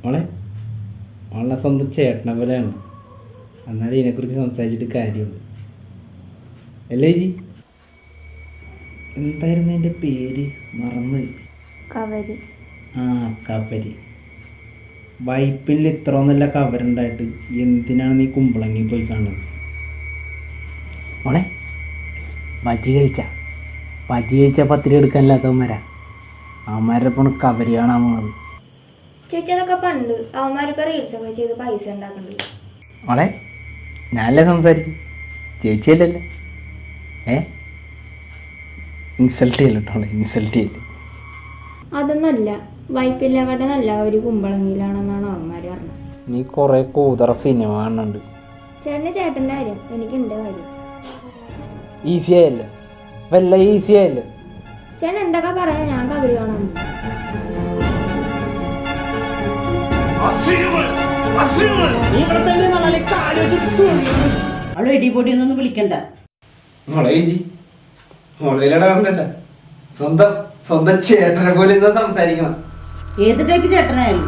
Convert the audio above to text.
മോളെ മോളെ സ്വന്തം ചേട്ടനെ പോലെയാണ്. എന്നാലും ഇതിനെക്കുറിച്ച് സംസാരിച്ചിട്ട് കാര്യമുണ്ട് അല്ലേ ജി? എന്തായിരുന്നു എൻ്റെ പേര്? മറന്നുപോയി. കവരി. ആ, കവരി. വൈപ്പിനിൽ ഇത്ര നല്ല കവരുണ്ടായിട്ട് എന്തിനാണ് നീ കുമ്പളങ്ങി പോയി കാണുന്നത്? മോളെ ബജി കഴിച്ച പത്തിരി എടുക്കാനില്ലാത്തവന്മാരാ. അവന്മാരുടെ ഇപ്പോൾ കവരി കാണാൻ പോണത്. ചേച്ചി അതൊക്കെ പണ്ട് അവന്മാരിപ്പോൾ റീൽസൊക്കെ ചെയ്ത് പൈസ ഉണ്ടാക്കണ്ടല്ലോ. മോളെ ഞാനല്ലേ സംസാരിക്കും, ചേച്ചിയല്ലല്ലേ. ഇൻസൾട്ട് ചെയ്യല്ലോളെ, ഇൻസൾട്ട് ചെയ്യല്ലേ. അതൊന്നല്ല, വൈപ്പില്ലാകട്ടെ നല്ല ഒരു കുമ്പളങ്ങിയിലാണെന്നാണ് അവന്മാർ പറഞ്ഞത്. നീ കുറേ കൂതറ സിനിമ കാണുന്നുണ്ട്. ചേട്ടൻ്റെ കാര്യം, എനിക്ക് എൻ്റെ കാര്യം. ഈസി ആയല്ലോ, വല്ല ഈസി ആയല്ലോ. ചേട്ടൻ എന്തൊക്കെ പറയാ, ഞാൻ കവര് കാണാൻ. അവളെ ഇടിപൊടിയൊന്നും വിളിക്കണ്ട. സ്വന്തം ചേട്ടനെ പോലെ സംസാരിക്കണം. ഏത് ടൈപ്പ് ചേട്ടനായാലും